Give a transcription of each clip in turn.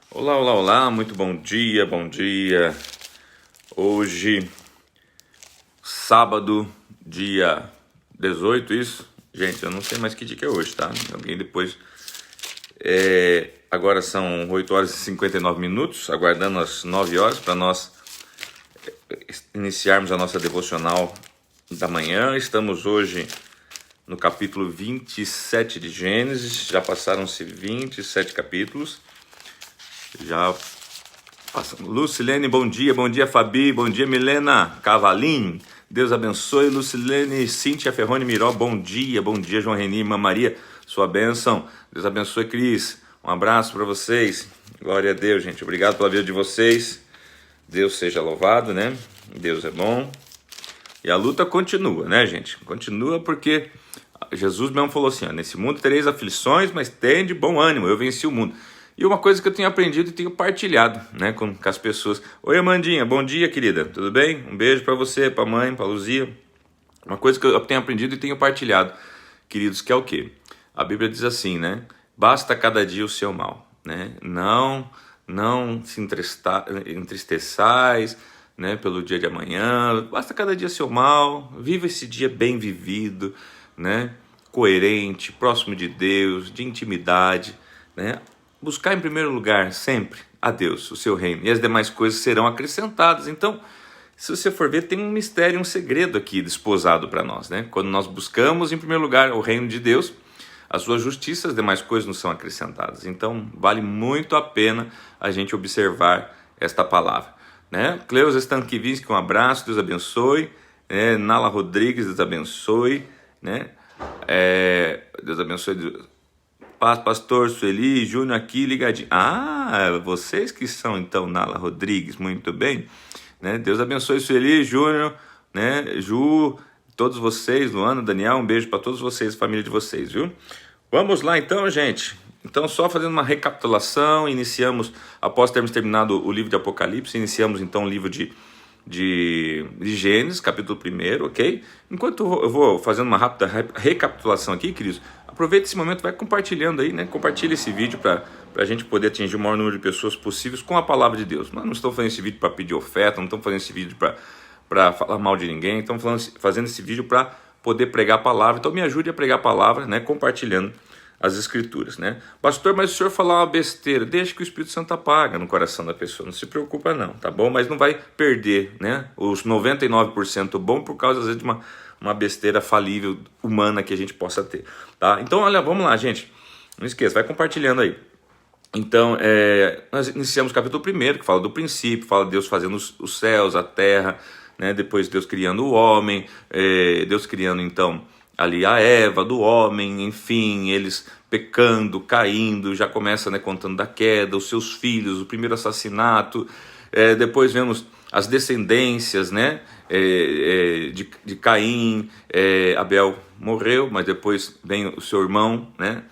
Olá, olá, olá, muito bom dia, bom dia. Hoje, sábado, dia 18, isso? Gente, eu não sei mais que dia que é hoje, tá? Alguém depois... Agora são 8 horas e 59 minutos, aguardando as 9 horas para nós iniciarmos a nossa devocional da manhã. Estamos hoje no capítulo 27 de Gênesis, já passaram-se 27 capítulos. Já passamos. Lucilene, bom dia Fabi, bom dia Milena Cavalim, Deus abençoe. Lucilene, Cíntia Ferrone Miró, bom dia João Reni, Irmã Maria, sua bênção, Deus abençoe. Cris, um abraço para vocês, glória a Deus, gente, obrigado pela vida de vocês, Deus seja louvado, né? Deus é bom. E a luta continua, né, gente? Continua porque Jesus mesmo falou assim, ó, nesse mundo tereis aflições, mas tende bom ânimo, eu venci o mundo. E uma coisa que eu tenho aprendido e tenho partilhado, né, com as pessoas. Oi, Amandinha, bom dia, querida, tudo bem? Um beijo para você, para a mãe, para a Luzia. Uma coisa que eu tenho aprendido e tenho partilhado, queridos, que é o quê? A Bíblia diz assim, né? Basta cada dia o seu mal, né? Não se entristeçais, né, pelo dia de amanhã. Basta cada dia seu mal. Viva esse dia bem vivido, né? Coerente, próximo de Deus, de intimidade, né? Buscar em primeiro lugar sempre a Deus, o seu reino, e as demais coisas serão acrescentadas. Então, se você for ver, tem um mistério, um segredo aqui desposado para nós, né? Quando nós buscamos em primeiro lugar o reino de Deus, a sua justiça, as demais coisas nos são acrescentadas. Então, vale muito a pena a gente observar esta palavra, né? Cleusa Stankiewicz, um abraço, Deus abençoe. Nala Rodrigues, Deus abençoe, né? Deus abençoe. Pastor Sueli, Júnior aqui ligadinho. Vocês que são então Nala Rodrigues, muito bem, né? Deus abençoe Sueli, Júnior, né? Ju, todos vocês, Luana, Daniel, um beijo para todos vocês, família de vocês, viu? Vamos lá então, gente. Então, só fazendo uma recapitulação, iniciamos, após termos terminado o livro de Apocalipse, iniciamos então o livro de Gênesis, capítulo 1, ok? Enquanto eu vou fazendo uma rápida recapitulação aqui, queridos, aproveita esse momento, vai compartilhando aí, né? Compartilha esse vídeo para a gente poder atingir o maior número de pessoas possíveis com a palavra de Deus. Nós não estamos fazendo esse vídeo para pedir oferta, não estamos fazendo esse vídeo para falar mal de ninguém, estamos fazendo esse vídeo para poder pregar a palavra. Então me ajude a pregar a palavra, né? Compartilhando as escrituras, né? Pastor, mas o senhor falar uma besteira, deixa que o Espírito Santo apaga no coração da pessoa, não se preocupa não, tá bom? Mas não vai perder, né? Os 99% bom por causa, às vezes, de uma besteira falível humana que a gente possa ter, tá? Então, olha, vamos lá, gente. Não esqueça, vai compartilhando aí. Então, nós iniciamos o capítulo 1, que fala do princípio, fala de Deus fazendo os céus, a terra, né? Depois Deus criando o homem, Deus criando, então, ali a Eva, do homem, enfim, eles pecando, caindo, já começa, né, contando da queda, os seus filhos, o primeiro assassinato, depois vemos as descendências, né, de Caim, Abel morreu, mas depois vem o seu irmão, né,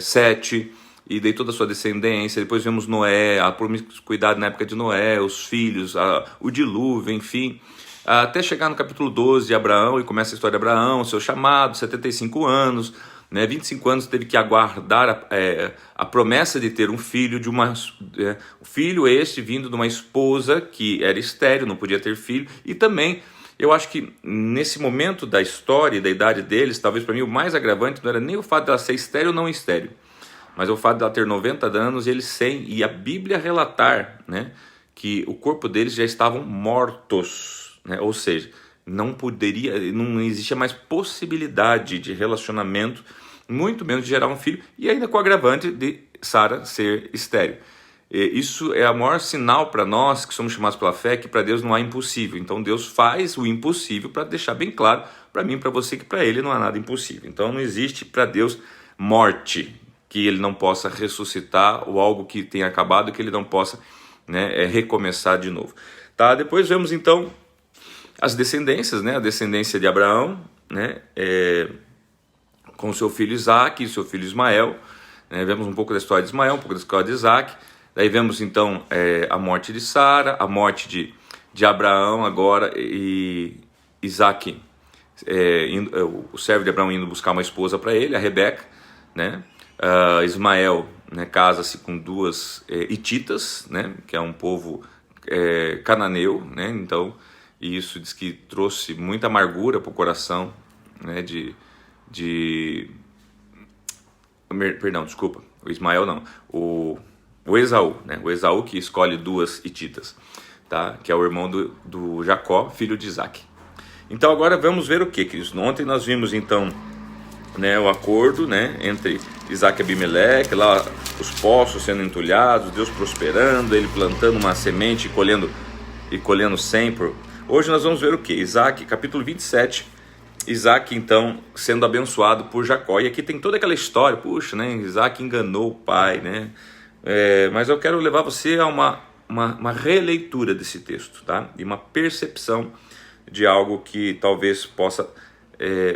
Sete, e daí toda a sua descendência. Depois vemos Noé, a promiscuidade na época de Noé, os filhos, o dilúvio, enfim, até chegar no capítulo 12 de Abraão, e começa a história de Abraão, seu chamado, 75 anos, né, 25 anos teve que aguardar a promessa de ter um filho, filho este vindo de uma esposa que era estéril, não podia ter filho. E também, eu acho que nesse momento da história e da idade deles, talvez para mim o mais agravante não era nem o fato dela ser estéril ou não estéril, mas o fato dela ter 90 anos e eles 100, e a Bíblia relatar, né, que o corpo deles já estavam mortos, né? Ou seja, não existia mais possibilidade de relacionamento, muito menos de gerar um filho, e ainda com o agravante de Sara ser estéril. Isso é o maior sinal para nós que somos chamados pela fé, que para Deus não há impossível. Então Deus faz o impossível para deixar bem claro para mim e para você que para Ele não há nada impossível. Então não existe para Deus morte que Ele não possa ressuscitar, ou algo que tenha acabado que Ele não possa, né, recomeçar de novo. Tá? Depois vemos então as descendências, né? A descendência de Abraão, né? Com seu filho Isaac e seu filho Ismael, né? Vemos um pouco da história de Ismael, um pouco da história de Isaac. Daí vemos então a morte de Sara, a morte de Abraão agora, e Isaac, o servo de Abraão indo buscar uma esposa para ele, a Rebeca, né? Ismael, né, casa-se com duas hititas, né, que é um povo cananeu, né, então isso diz que trouxe muita amargura para o coração, né, perdão, desculpa, o Ismael não, o Esaú, né, o Esaú que escolhe duas hititas, tá, que é o irmão do Jacó, filho de Isaac. Então agora vamos ver o que, queridos? Ontem nós vimos então, né, o acordo, né, entre Isaac e Abimeleque, lá os poços sendo entulhados, Deus prosperando, ele plantando uma semente e colhendo 100 por... Hoje nós vamos ver o que? Isaac, capítulo 27, Isaac então sendo abençoado por Jacó. E aqui tem toda aquela história, puxa, né, Isaac enganou o pai, né? Mas eu quero levar você a uma releitura desse texto, tá? E uma percepção de algo que talvez possa...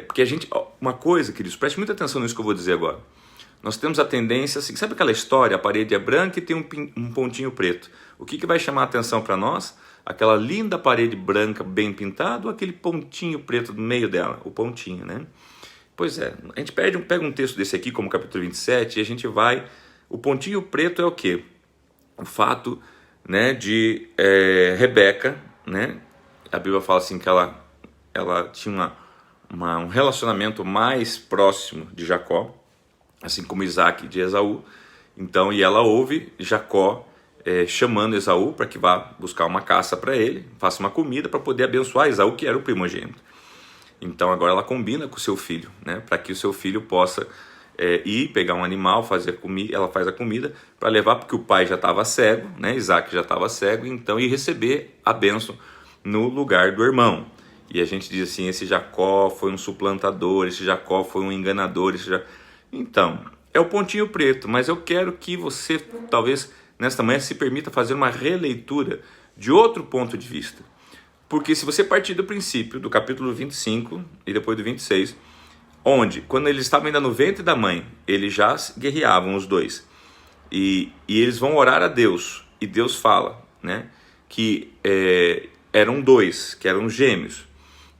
porque a gente... Uma coisa, queridos, preste muita atenção nisso que eu vou dizer agora. Nós temos a tendência, assim, sabe aquela história? A parede é branca e tem um pontinho preto. O que vai chamar a atenção para nós? Aquela linda parede branca bem pintada ou aquele pontinho preto no meio dela? O pontinho, né? Pois é, a gente pega um texto desse aqui, como capítulo 27, e a gente vai... O pontinho preto é o quê? O fato, né, de Rebeca, né? A Bíblia fala assim que ela tinha um relacionamento mais próximo de Jacó, assim como Isaac de Esaú. Então, e ela ouve Jacó chamando Esaú para que vá buscar uma caça para ele, faça uma comida para poder abençoar Esaú, que era o primogênito. Então agora ela combina com o seu filho, né, para que o seu filho possa ir pegar um animal, fazer comida. Ela faz a comida para levar, porque o pai já estava cego, né, Isaac já estava cego, então ir receber a bênção no lugar do irmão. E a gente diz assim, esse Jacó foi um suplantador, esse Jacó foi um enganador, Então, é o pontinho preto, mas eu quero que você, talvez, nesta manhã, se permita fazer uma releitura de outro ponto de vista. Porque se você partir do princípio, do capítulo 25 e depois do 26, onde, quando eles estavam ainda no ventre da mãe, eles já guerreavam os dois. E eles vão orar a Deus, e Deus fala, né, que eram dois, que eram gêmeos,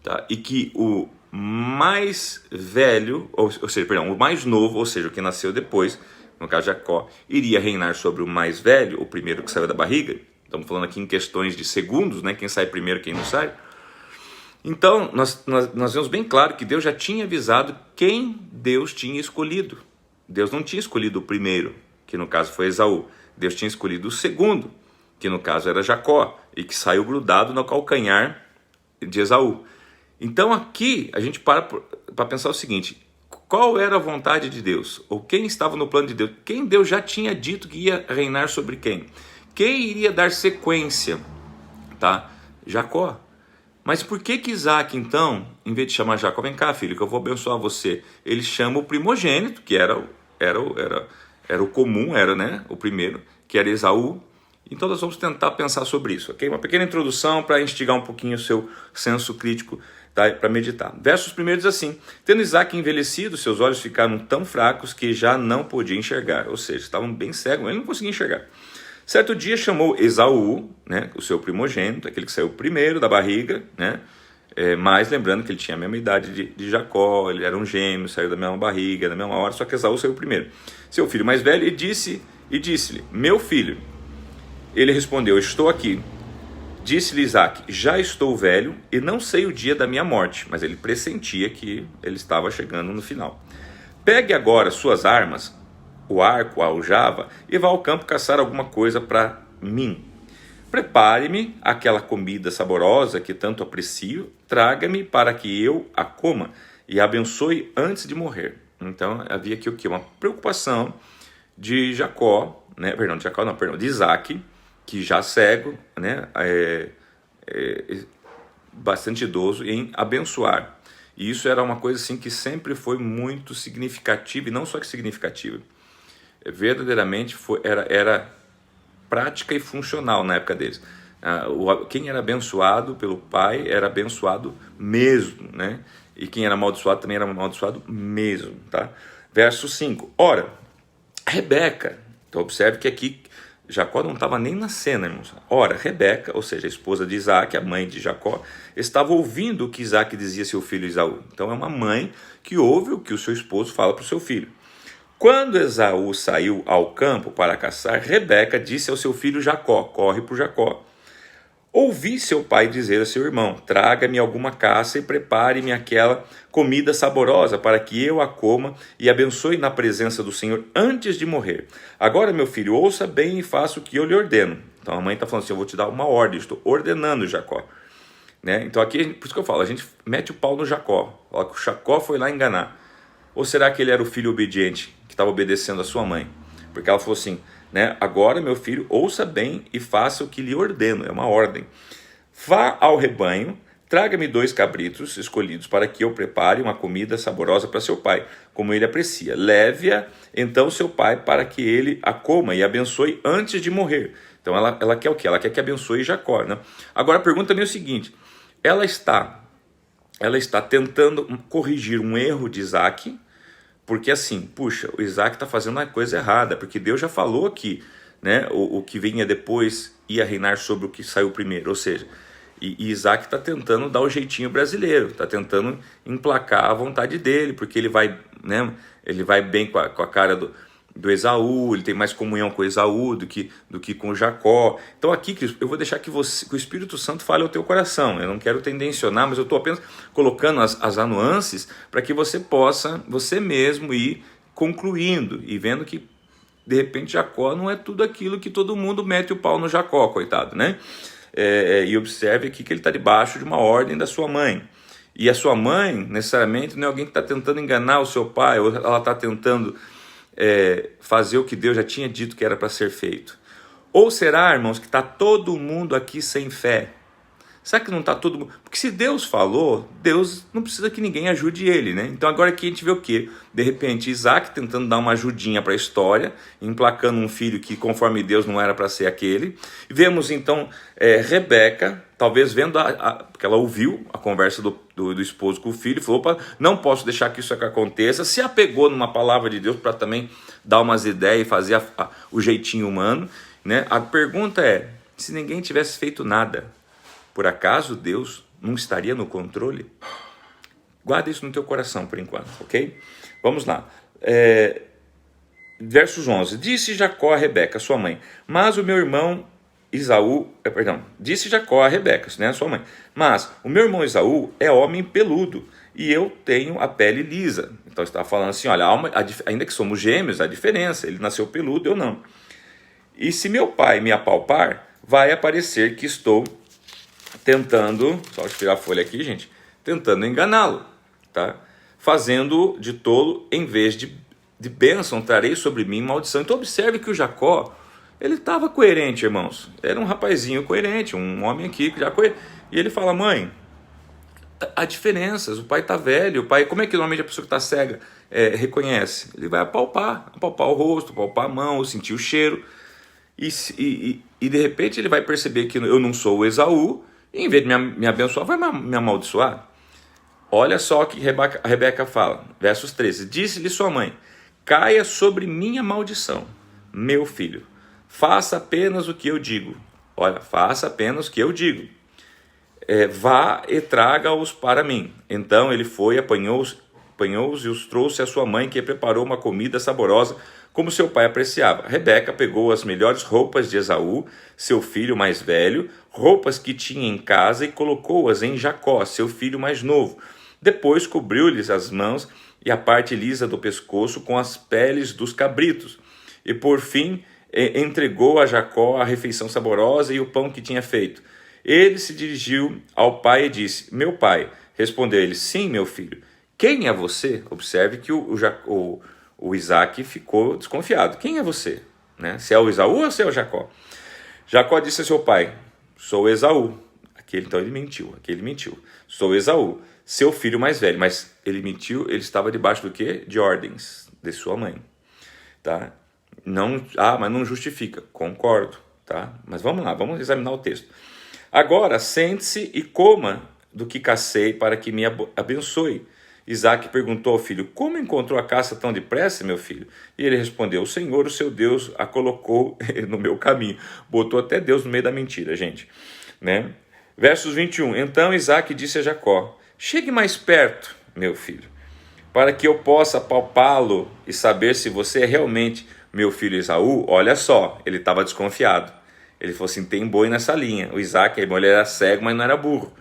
tá? E que o mais velho, ou seja, perdão, o mais novo, ou seja, o que nasceu depois, no caso Jacó, iria reinar sobre o mais velho, o primeiro que saiu da barriga. Estamos falando aqui em questões de segundos, né? Quem sai primeiro, quem não sai. Então, nós vemos bem claro que Deus já tinha avisado quem Deus tinha escolhido. Deus não tinha escolhido o primeiro, que no caso foi Esaú. Deus tinha escolhido o segundo, que no caso era Jacó, e que saiu grudado no calcanhar de Esaú. Então aqui a gente para pensar o seguinte: qual era a vontade de Deus? Ou quem estava no plano de Deus? Quem Deus já tinha dito que ia reinar sobre quem? Quem iria dar sequência? Tá? Jacó. Mas por que Isaac, então, em vez de chamar Jacó, vem cá, filho, que eu vou abençoar você, ele chama o primogênito, que era o comum, né, o primeiro, que era Esaú. Então nós vamos tentar pensar sobre isso, ok? Uma pequena introdução para instigar um pouquinho o seu senso crítico, tá? Para meditar. Versos primeiros diz assim: tendo Isaac envelhecido, seus olhos ficaram tão fracos que já não podia enxergar, ou seja, estavam bem cegos, ele não conseguia enxergar. Certo dia chamou Esaú, né, o seu primogênito, aquele que saiu primeiro da barriga, né? Mas lembrando que ele tinha a mesma idade de Jacó, ele era um gêmeo, saiu da mesma barriga, na mesma hora, só que Esaú saiu primeiro. Seu filho mais velho, e disse-lhe: meu filho. Ele respondeu: estou aqui. Disse-lhe Isaac: já estou velho e não sei o dia da minha morte. Mas ele pressentia que ele estava chegando no final. Pegue agora suas armas, o arco, a aljava, e vá ao campo caçar alguma coisa para mim. Prepare-me aquela comida saborosa que tanto aprecio, traga-me para que eu a coma e a abençoe antes de morrer. Então havia aqui o quê? Uma preocupação de Jacó, né? De Isaac, que já cego, né? Bastante idoso, em abençoar. E isso era uma coisa assim que sempre foi muito significativa, e não só que significativa, verdadeiramente era prática e funcional na época deles. Quem era abençoado pelo pai era abençoado mesmo, né? E quem era amaldiçoado também era amaldiçoado mesmo, tá? Verso 5. Ora, Rebeca, então observe que aqui Jacó não estava nem na cena, irmãos. Ora, Rebeca, ou seja, a esposa de Isaac, a mãe de Jacó, estava ouvindo o que Isaac dizia a seu filho Esaú. Então é uma mãe que ouve o que o seu esposo fala para o seu filho. Quando Esaú saiu ao campo para caçar, Rebeca disse ao seu filho Jacó, corre por Jacó. Ouvi seu pai dizer a seu irmão, traga-me alguma caça e prepare-me aquela comida saborosa para que eu a coma e abençoe na presença do Senhor antes de morrer. Agora, meu filho, ouça bem e faça o que eu lhe ordeno. Então a mãe está falando assim, eu vou te dar uma ordem, estou ordenando Jacó. Né? Então aqui, por isso que eu falo, a gente mete o pau no Jacó. Fala que o Jacó foi lá enganar. Ou será que ele era o filho obediente, que estava obedecendo a sua mãe? Porque ela falou assim, né? Agora, meu filho, ouça bem e faça o que lhe ordeno. É uma ordem. Vá ao rebanho, traga-me 2 cabritos escolhidos para que eu prepare uma comida saborosa para seu pai, como ele aprecia. Leve-a, então, seu pai, para que ele a coma e abençoe antes de morrer. Então, ela quer o quê? Ela quer que abençoe Jacó, né? Agora, a pergunta é o seguinte, ela está tentando corrigir um erro de Isaac, porque assim, puxa, o Isaac está fazendo uma coisa errada, porque Deus já falou que, né, o que vinha depois ia reinar sobre o que saiu primeiro, ou seja, e Isaac está tentando dar o jeitinho brasileiro, está tentando emplacar a vontade dele, porque ele vai, né, ele vai bem com a cara do Esaú, ele tem mais comunhão com Esaú do que com Jacó. Então aqui, eu vou deixar que o Espírito Santo fale ao teu coração. Eu não quero tendencionar, mas eu estou apenas colocando as nuances para que você possa, você mesmo, ir concluindo e vendo que, de repente, Jacó não é tudo aquilo que todo mundo mete o pau no Jacó, coitado, né? E observe aqui que ele está debaixo de uma ordem da sua mãe. E a sua mãe, necessariamente, não é alguém que está tentando enganar o seu pai, ou ela está tentando fazer o que Deus já tinha dito que era para ser feito. Ou será, irmãos, que está todo mundo aqui sem fé? Será que não está todo mundo? Porque se Deus falou, Deus não precisa que ninguém ajude ele, né? Então agora aqui a gente vê o quê? De repente Isaac tentando dar uma ajudinha para a história, emplacando um filho que conforme Deus não era para ser aquele. E vemos então Rebeca, talvez vendo, porque ela ouviu a conversa do esposo com o filho, falou, opa, não posso deixar que isso aconteça, se apegou numa palavra de Deus para também dar umas ideias e fazer o jeitinho humano, né? A pergunta é, se ninguém tivesse feito nada, por acaso Deus não estaria no controle? Guarda isso no teu coração por enquanto, ok? Vamos lá. Versos 11. Disse Jacó a Rebeca, sua mãe, mas o meu irmão Esaú, disse Jacó a Rebeca, né, sua mãe, mas o meu irmão Esaú é homem peludo e eu tenho a pele lisa. Então está falando assim, olha, ainda que somos gêmeos, há diferença, ele nasceu peludo, eu não. E se meu pai me apalpar, vai aparecer que estou tentando, só tirar a folha aqui, gente, tentando enganá-lo, tá? Fazendo de tolo em vez de bênção, trarei sobre mim maldição. Então observe que o Jacó, ele estava coerente, irmãos. Era um rapazinho coerente, um homem aqui que já coerente. E ele fala, mãe, há diferenças, o pai está velho, o pai, como é que normalmente a pessoa que está cega reconhece? Ele vai apalpar o rosto, apalpar a mão, sentir o cheiro, e de repente ele vai perceber que eu não sou o Esaú, e em vez de me abençoar, vai me amaldiçoar. Olha só o que a Rebeca fala, versos 13. Disse-lhe sua mãe, caia sobre minha maldição, meu filho, faça apenas o que eu digo. Olha, faça apenas o que eu digo. Vá e traga-os para mim. Então ele foi, apanhou-os e os trouxe à sua mãe, que preparou uma comida saborosa, como seu pai apreciava. Rebeca pegou as melhores roupas de Esaú, seu filho mais velho, roupas que tinha em casa, e colocou-as em Jacó, seu filho mais novo. Depois cobriu-lhes as mãos e a parte lisa do pescoço com as peles dos cabritos. E por fim entregou a Jacó a refeição saborosa e o pão que tinha feito. Ele se dirigiu ao pai e disse, meu pai. Respondeu ele, sim, meu filho. Quem é você? Observe que o Isaac ficou desconfiado. Quem é você? Né? Se é o Esaú ou se é o Jacó? Jacó disse a seu pai, sou Esaú. Então ele mentiu. Sou Esaú, seu filho mais velho. Mas ele mentiu, ele estava debaixo do quê? De ordens de sua mãe. Tá? Mas não justifica. Concordo. Tá? Mas vamos lá, vamos examinar o texto. Agora sente-se e coma do que cacei para que me abençoe. Isaac perguntou ao filho, como encontrou a caça tão depressa, meu filho? E ele respondeu, o Senhor, o seu Deus, a colocou no meu caminho. Botou até Deus no meio da mentira, gente. Né? Versos 21. Então Isaac disse a Jacó, chegue mais perto, meu filho, para que eu possa palpá-lo e saber se você é realmente meu filho Esaú. Olha só, ele estava desconfiado. Ele falou assim, tem boi nessa linha. O Isaac, ele era cego, mas não era burro.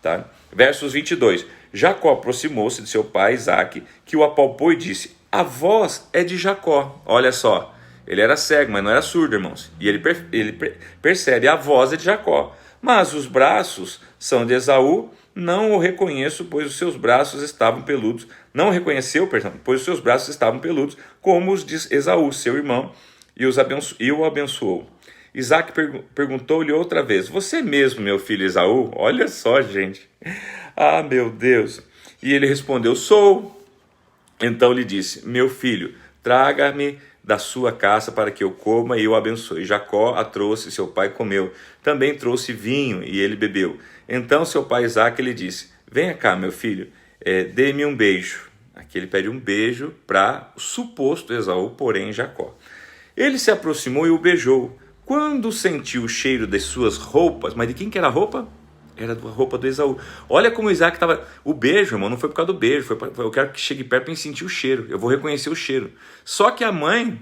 Tá? Versos 22. Jacó aproximou-se de seu pai Isaac, que o apalpou e disse, a voz é de Jacó. Olha só, ele era cego, mas não era surdo, irmãos. E ele percebe, a voz é de Jacó. Mas os braços são de Esaú, não o reconheço, pois os seus braços estavam peludos. Não o reconheceu, perdão, pois os seus braços estavam peludos, como os de Esaú, seu irmão, e o abençoou. Isaac perguntou-lhe outra vez, você mesmo, meu filho Esaú? Olha só, gente. Ah, meu Deus. E ele respondeu, sou. Então lhe disse, meu filho, traga-me da sua caça para que eu coma e eu abençoe. Jacó a trouxe, seu pai comeu. Também trouxe vinho e ele bebeu. Então seu pai Isaac lhe disse, venha cá, meu filho, dê-me um beijo. Aqui ele pede um beijo para o suposto Esaú, porém Jacó. Ele se aproximou e o beijou. Quando sentiu o cheiro de suas roupas, mas de quem que era a roupa? Era a roupa do Esaú. Olha como o Isaac estava... O beijo, irmão, não foi por causa do beijo. Eu quero que chegue perto para sentir o cheiro. Eu vou reconhecer o cheiro. Só que a mãe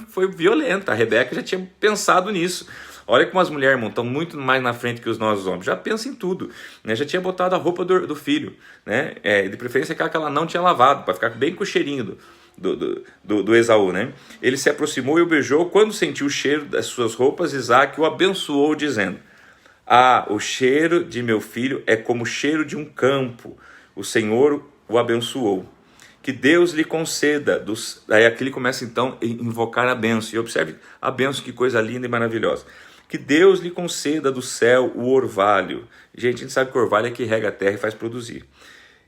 foi violenta. A Rebeca já tinha pensado nisso. Olha como as mulheres, irmão, estão muito mais na frente que os nossos homens. Já pensam em tudo. Né? Já tinha botado a roupa do filho. Né? De preferência aquela que ela não tinha lavado, para ficar bem com o cheirinho do Esaú, né? Ele se aproximou e o beijou. Quando sentiu o cheiro das suas roupas, Isaac o abençoou, dizendo, o cheiro de meu filho é como o cheiro de um campo. O Senhor o abençoou. Que Deus lhe conceda. Aí aqui ele começa então a invocar a bênção. E observe a bênção, que coisa linda e maravilhosa. Que Deus lhe conceda do céu o orvalho. Gente, a gente sabe que o orvalho é que rega a terra e faz produzir.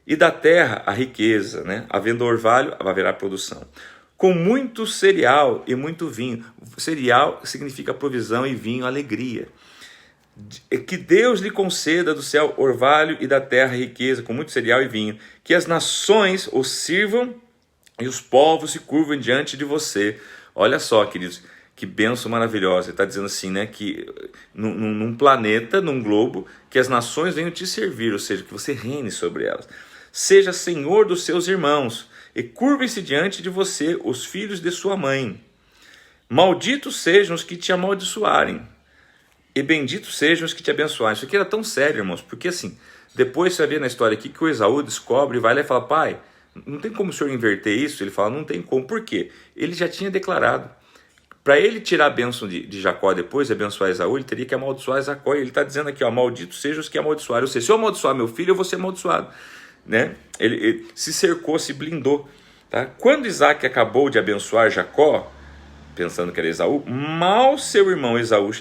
E da terra a riqueza, né? Havendo orvalho, haverá produção. Com muito cereal e muito vinho. Cereal significa provisão e vinho, alegria. Que Deus lhe conceda do céu orvalho e da terra riqueza, com muito cereal e vinho. Que as nações o sirvam e os povos se curvam diante de você. Olha só, queridos, que bênção maravilhosa. Ele está dizendo assim, né, que num planeta, num globo, que as nações venham te servir, ou seja, que você reine sobre elas. Seja senhor dos seus irmãos e curvem-se diante de você os filhos de sua mãe. Malditos sejam os que te amaldiçoarem. E benditos sejam os que te abençoarem. Isso aqui era tão sério, irmãos, porque assim, depois você vai ver na história aqui que o Esaú descobre e vai lá e fala, pai, não tem como o senhor inverter isso? Ele fala, não tem como. Por quê? Ele já tinha declarado. Para ele tirar a bênção de Jacó depois, abençoar Esaú, ele teria que amaldiçoar Jacó. E ele está dizendo aqui, malditos sejam os que amaldiçoarem. Ou seja, se eu amaldiçoar meu filho, eu vou ser amaldiçoado. Né? Ele se cercou, se blindou. Tá? Quando Isaac acabou de abençoar Jacó, pensando que era Esaú, mal seu irmão Esaú...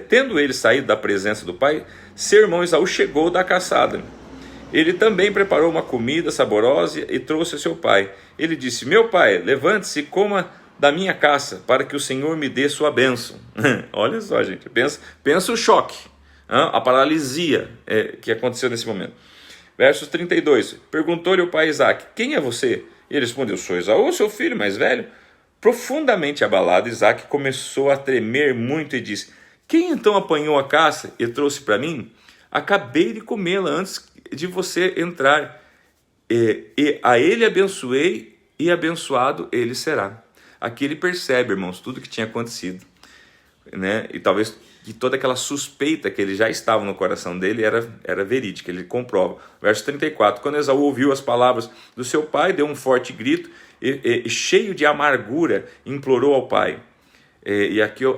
tendo ele saído da presença do pai, seu irmão Esaú chegou da caçada. Ele também preparou uma comida saborosa e trouxe a seu pai. Ele disse, meu pai, levante-se e coma da minha caça, para que o Senhor me dê sua bênção. Olha só, gente, pensa o choque, a paralisia que aconteceu nesse momento. Versos 32, perguntou-lhe o pai Isaac, quem é você? E ele respondeu, sou Esaú, seu filho mais velho. Profundamente abalado, Isaac começou a tremer muito e disse, quem então apanhou a caça e trouxe para mim? Acabei de comê-la antes de você entrar. E a ele abençoei e abençoado ele será. Aqui ele percebe, irmãos, tudo que tinha acontecido. Né? E talvez que toda aquela suspeita que ele já estava no coração dele era verídica, ele comprova. Verso 34, quando Esaú ouviu as palavras do seu pai, deu um forte grito e cheio de amargura, implorou ao pai. E aqui o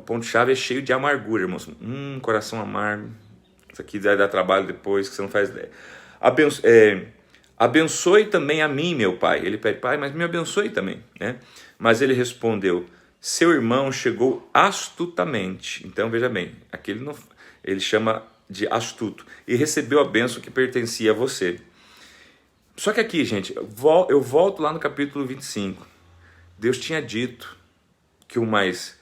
ponto-chave é cheio de amargura, irmãos. Coração amargo. Isso aqui vai dar trabalho depois, que você não faz ideia. Abençoe também a mim, meu pai. Ele pede, pai, mas me abençoe também. Né? Mas ele respondeu, seu irmão chegou astutamente. Então, veja bem, aqui ele chama de astuto. E recebeu a bênção que pertencia a você. Só que aqui, gente, eu volto lá no capítulo 25. Deus tinha dito que o mais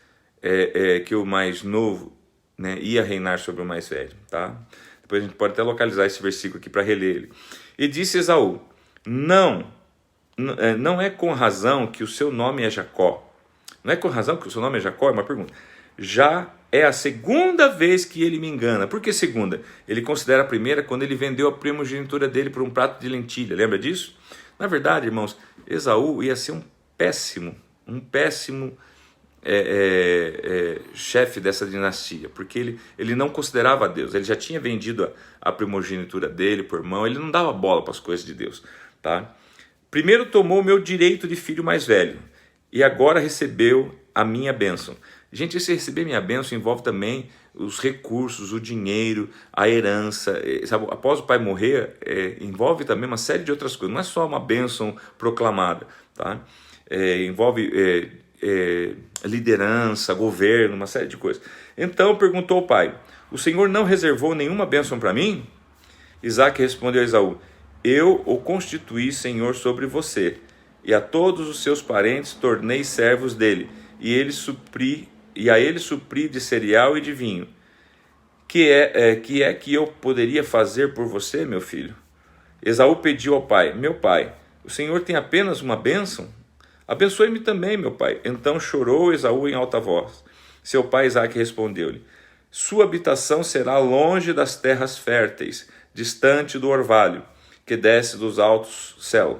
novo, né, ia reinar sobre o mais velho. Tá? Depois a gente pode até localizar esse versículo aqui para reler ele. E disse Esaú, não é com razão que o seu nome é Jacó. Não é com razão que o seu nome é Jacó? É uma pergunta. Já é a segunda vez que ele me engana. Por que segunda? Ele considera a primeira quando ele vendeu a primogenitura dele por um prato de lentilha. Lembra disso? Na verdade, irmãos, Esaú ia ser um péssimo chefe dessa dinastia, porque ele não considerava Deus, ele já tinha vendido a primogenitura dele por mão, ele não dava bola para as coisas de Deus, tá? Primeiro tomou o meu direito de filho mais velho, e agora recebeu a minha bênção. Gente, esse receber minha bênção envolve também os recursos, o dinheiro, a herança, sabe? Após o pai morrer, envolve também uma série de outras coisas, não é só uma bênção proclamada, tá? Envolve liderança, governo, uma série de coisas. Então perguntou o pai: o Senhor não reservou nenhuma bênção para mim? Isaac respondeu a Esaú: eu o constituí Senhor sobre você, e a todos os seus parentes tornei servos dele, e a ele supri de cereal e de vinho. Que eu poderia fazer por você, meu filho? Esaú pediu ao pai: meu pai, o Senhor tem apenas uma bênção? Abençoe-me também, meu pai. Então chorou Esaú em alta voz. Seu pai Isaque respondeu-lhe: sua habitação será longe das terras férteis, distante do orvalho, que desce dos altos céus.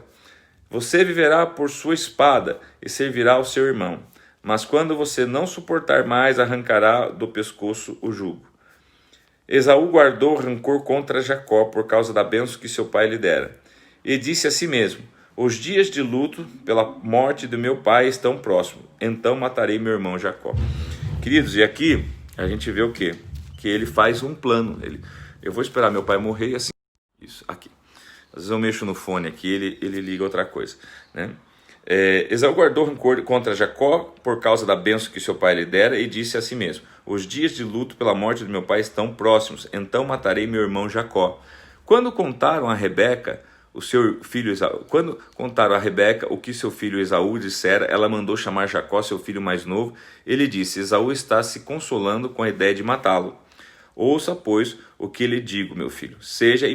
Você viverá por sua espada e servirá ao seu irmão. Mas quando você não suportar mais, arrancará do pescoço o jugo. Esaú guardou rancor contra Jacó por causa da bênção que seu pai lhe dera. E disse a si mesmo: os dias de luto pela morte do meu pai estão próximos, então matarei meu irmão Jacó. Queridos, e aqui a gente vê o quê? Que ele faz um plano. Eu vou esperar meu pai morrer e assim... Isso, aqui. Às vezes eu mexo no fone aqui, ele liga outra coisa, né? Esaú guardou rancor contra Jacó por causa da bênção que seu pai lhe dera e disse a si mesmo: os dias de luto pela morte do meu pai estão próximos, então matarei meu irmão Jacó. Quando contaram a Rebeca o que seu filho Esaú dissera, ela mandou chamar Jacó, seu filho mais novo. Ele disse: Esaú está se consolando com a ideia de matá-lo. Ouça, pois, o que lhe digo, meu filho. Fuja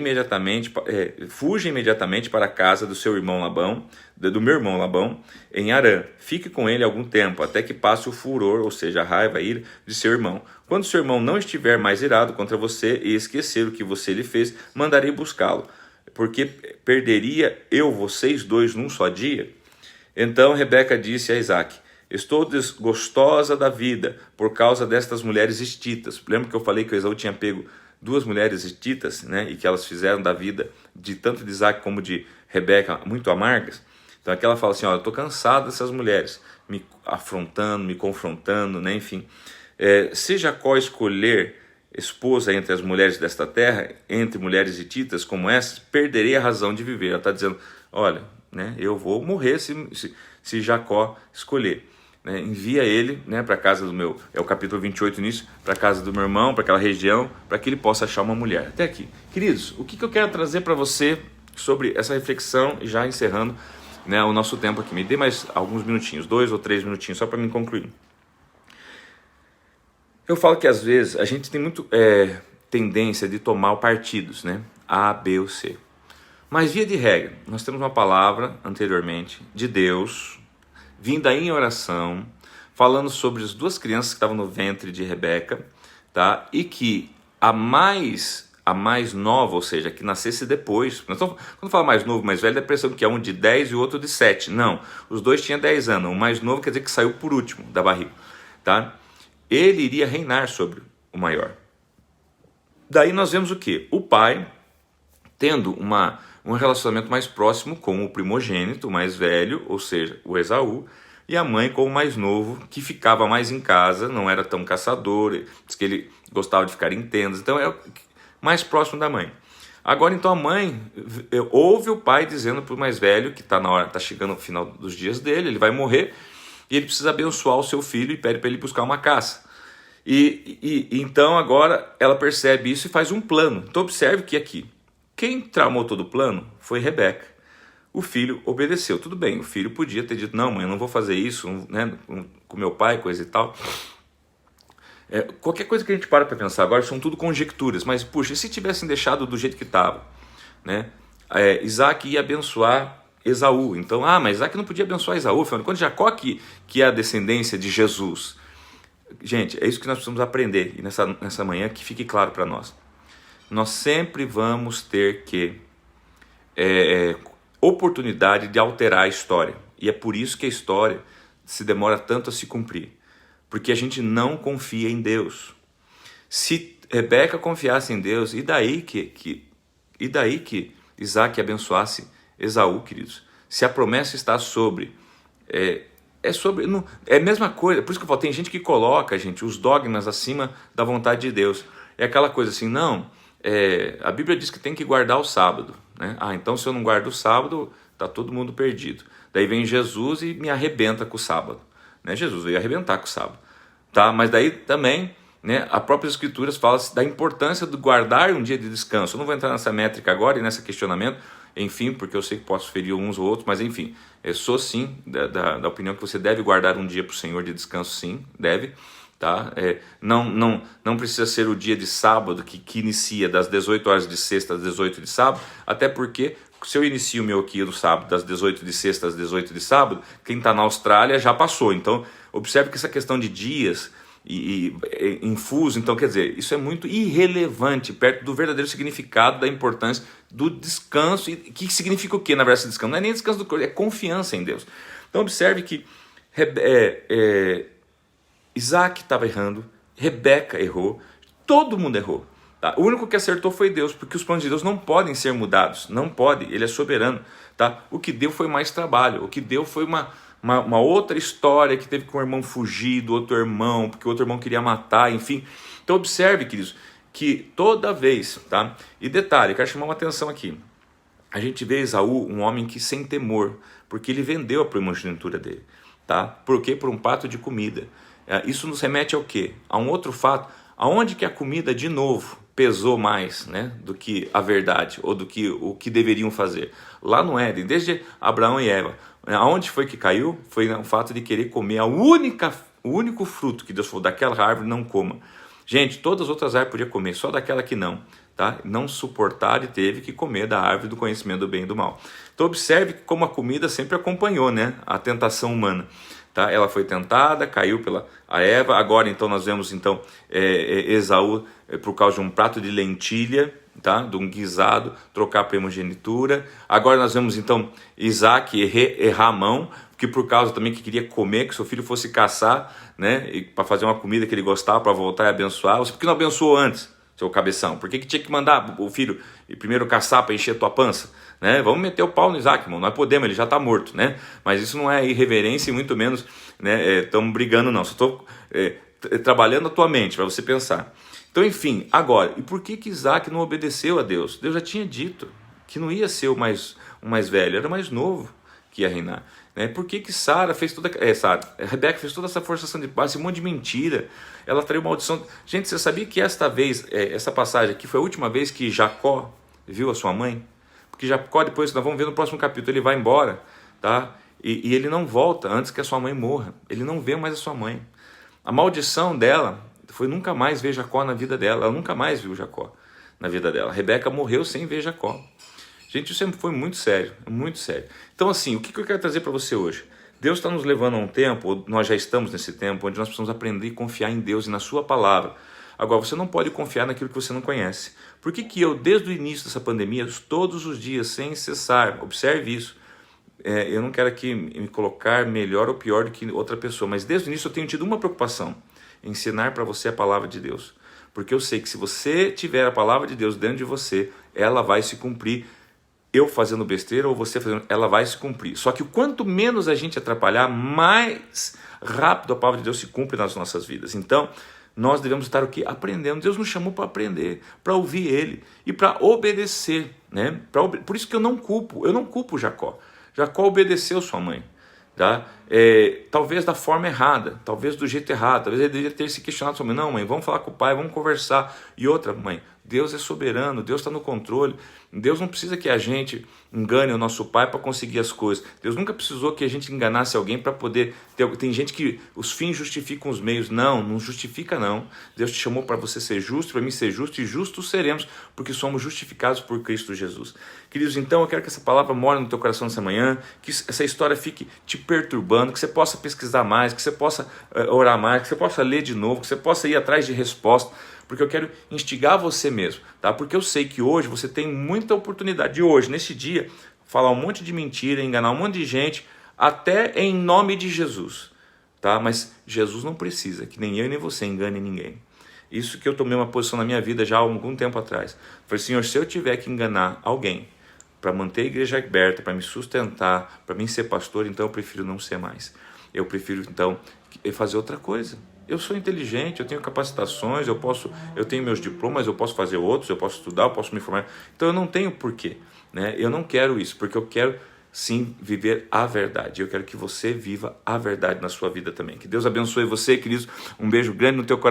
imediatamente para a casa do seu irmão Labão, do meu irmão Labão, em Harã. Fique com ele algum tempo, até que passe o furor, ou seja, a raiva, a ira de seu irmão. Quando seu irmão não estiver mais irado contra você e esquecer o que você lhe fez, mandarei buscá-lo, porque perderia eu vocês dois num só dia? Então Rebeca disse a Isaque: estou desgostosa da vida por causa destas mulheres hititas. Lembra que eu falei que o Esaú tinha pego duas mulheres hititas, né? E que elas fizeram da vida de tanto de Isaque como de Rebeca muito amargas? Então aqui ela fala assim: olha, eu estou cansada dessas mulheres me afrontando, me confrontando, né? Enfim, se Jacó escolher esposa entre as mulheres desta terra, entre mulheres hititas como essas, perderei a razão de viver. Ela está dizendo: olha, né, eu vou morrer se Jacó escolher. Né, envia ele, né, para a casa do meu, é o capítulo 28 nisso, para a casa do meu irmão, para aquela região, para que ele possa achar uma mulher. Até aqui. Queridos, o que eu quero trazer para você sobre essa reflexão, já encerrando, né, o nosso tempo aqui. Me dê mais alguns minutinhos, 2 ou 3 minutinhos, só para me concluir. Eu falo que às vezes a gente tem muito tendência de tomar partidos, né? A, B ou C. Mas via de regra, nós temos uma palavra anteriormente de Deus, vinda em oração, falando sobre as duas crianças que estavam no ventre de Rebeca, tá? E que a mais nova, ou seja, que nascesse depois, quando fala mais novo, mais velho, dá a impressão que é um de 10 e o outro de 7. Não, os dois tinham 10 anos, o mais novo quer dizer que saiu por último da barriga, tá? Ele iria reinar sobre o maior. Daí nós vemos o quê? O pai tendo um relacionamento mais próximo com o primogênito, o mais velho, ou seja, o Esaú, e a mãe com o mais novo, que ficava mais em casa, não era tão caçador, diz que ele gostava de ficar em tendas, então é mais próximo da mãe. Agora então a mãe ouve o pai dizendo para o mais velho, que está chegando ao final dos dias dele, ele vai morrer, e ele precisa abençoar o seu filho e pede para ele buscar uma caça. E então agora ela percebe isso e faz um plano. Então observe que aqui, quem tramou todo o plano foi Rebeca. O filho obedeceu. Tudo bem, o filho podia ter dito: não, mãe, eu não vou fazer isso, né, com meu pai, coisa e tal. Qualquer coisa que a gente para pensar agora são tudo conjecturas, mas puxa, e se tivessem deixado do jeito que estava, né? Isaac ia abençoar Esaú. Então, mas Isaac não podia abençoar Esaú, quando Jacó que é a descendência de Jesus. Gente, é isso que nós precisamos aprender, e nessa manhã que fique claro para nós. Nós sempre vamos ter que oportunidade de alterar a história. E é por isso que a história se demora tanto a se cumprir. Porque a gente não confia em Deus. Se Rebeca confiasse em Deus, e daí que Isaac abençoasse Esaú, queridos? Se a promessa está sobre... é a mesma coisa, por isso que eu falo, tem gente que coloca, gente, os dogmas acima da vontade de Deus. É aquela coisa assim, não, a Bíblia diz que tem que guardar o sábado, né? Então se eu não guardo o sábado, tá todo mundo perdido. Daí vem Jesus e me arrebenta com o sábado, né? Jesus veio arrebentar com o sábado, tá? Mas daí também, né, a própria Escrituras fala da importância de guardar um dia de descanso. Eu não vou entrar nessa métrica agora e nesse questionamento, enfim, porque eu sei que posso ferir uns ou outros, mas enfim, eu sou sim da opinião que você deve guardar um dia para o Senhor de descanso, sim, deve, tá? Não precisa ser o dia de sábado que inicia das 18 horas de sexta às 18 de sábado, até porque se eu inicio o meu aqui do sábado das 18 de sexta às 18 de sábado, quem está na Austrália já passou. Então observe que essa questão de dias e infuso, então quer dizer, isso é muito irrelevante perto do verdadeiro significado da importância do descanso. E que significa o que na verdade esse descanso? Não é nem descanso do corpo, é confiança em Deus. Então observe que Isaac estava errando, Rebeca errou, todo mundo errou, tá? O único que acertou foi Deus, porque os planos de Deus não podem ser mudados, não pode, ele é soberano, tá? O que deu foi mais trabalho, o que deu foi uma outra história que teve com o irmão fugir do outro irmão, porque o outro irmão queria matar, enfim. Então observe, queridos, que toda vez, tá? E detalhe, quero chamar uma atenção aqui. A gente vê Esaú, um homem que sem temor, porque ele vendeu a primogenitura dele, tá? Por quê? Por um prato de comida. Isso nos remete ao quê? A um outro fato, aonde que a comida de novo pesou mais, né, do que a verdade, ou do que o que deveriam fazer. Lá no Éden, desde Abraão e Eva, aonde foi que caiu? Foi no fato de querer comer o único fruto que Deus falou, daquela árvore não coma. Gente, todas as outras árvores podia comer, só daquela que não, tá? Não suportaram e teve que comer da árvore do conhecimento do bem e do mal. Então observe como a comida sempre acompanhou, né, a tentação humana. Tá? Ela foi tentada, caiu pela Eva. Agora então nós vemos então Esaú por causa de um prato de lentilha, tá? De um guisado, trocar a primogenitura. Agora nós vemos então Isaac errar a mão, que por causa também que queria comer, que seu filho fosse caçar, né? Para fazer uma comida que ele gostava, para voltar e abençoar. Você por que não abençoou antes, seu cabeção? Por que tinha que mandar o filho primeiro caçar para encher tua pança? Né? Vamos meter o pau no Isaac, irmão. Nós podemos, ele já está morto, né? Mas isso não é irreverência e muito menos, né? Estamos brigando, não. Só estou trabalhando a tua mente para você pensar. Então, enfim, agora, e por que Isaac não obedeceu a Deus? Deus já tinha dito que não ia ser o mais velho, era o mais novo que ia reinar. Né? Por que Sara fez toda Rebeca fez toda essa forçação de paz, esse monte de mentira? Ela traiu maldição. Gente, você sabia que esta vez, essa passagem aqui foi a última vez que Jacó viu a sua mãe? Porque Jacó, depois nós vamos ver no próximo capítulo, ele vai embora, tá? E ele não volta antes que a sua mãe morra. Ele não vê mais a sua mãe. A maldição dela foi nunca mais ver Jacó na vida dela. Ela nunca mais viu Jacó na vida dela. Rebeca morreu sem ver Jacó. Gente, isso sempre foi muito sério, muito sério. Então assim, o que eu quero trazer para você hoje? Deus está nos levando a um tempo, ou nós já estamos nesse tempo, onde nós precisamos aprender e confiar em Deus e na sua palavra. Agora, você não pode confiar naquilo que você não conhece. Por que eu, desde o início dessa pandemia, todos os dias, sem cessar, observe isso, eu não quero aqui me colocar melhor ou pior do que outra pessoa, mas desde o início eu tenho tido uma preocupação, ensinar para você a palavra de Deus. Porque eu sei que se você tiver a palavra de Deus dentro de você, ela vai se cumprir. Eu fazendo besteira ou você fazendo, ela vai se cumprir. Só que quanto menos a gente atrapalhar, mais rápido a palavra de Deus se cumpre nas nossas vidas. Então, nós devemos estar o quê? Aprendendo. Deus nos chamou para aprender, para ouvir Ele e para obedecer, né? Por isso que eu não culpo Jacó. Jacó obedeceu sua mãe, tá? Talvez da forma errada, talvez do jeito errado, talvez ele deveria ter se questionado sua mãe. Não, mãe, vamos falar com o pai, vamos conversar. E outra, mãe, Deus é soberano, Deus está no controle. Deus não precisa que a gente engane o nosso pai para conseguir as coisas. Deus nunca precisou que a gente enganasse alguém para poder ter. Tem gente que os fins justificam os meios. Não justifica não. Deus te chamou para você ser justo, para mim ser justo, e justos seremos, porque somos justificados por Cristo Jesus. Queridos, então eu quero que essa palavra more no teu coração nessa manhã, que essa história fique te perturbando, que você possa pesquisar mais, que você possa orar mais, que você possa ler de novo, que você possa ir atrás de resposta, porque eu quero instigar você mesmo, tá? Porque eu sei que hoje você tem muita oportunidade de hoje, nesse dia, falar um monte de mentira, enganar um monte de gente, até em nome de Jesus, tá? Mas Jesus não precisa que nem eu nem você engane ninguém. Isso que eu tomei uma posição na minha vida já há algum tempo atrás. Falei, Senhor, se eu tiver que enganar alguém para manter a igreja aberta, para me sustentar, para mim ser pastor, então eu prefiro não ser mais. Eu prefiro então fazer outra coisa. Eu sou inteligente, eu tenho capacitações, eu tenho meus diplomas, eu posso fazer outros, eu posso estudar, eu posso me formar. Então eu não tenho porquê, né? Eu não quero isso, porque eu quero sim viver a verdade. Eu quero que você viva a verdade na sua vida também. Que Deus abençoe você, queridos. Um beijo grande no teu coração.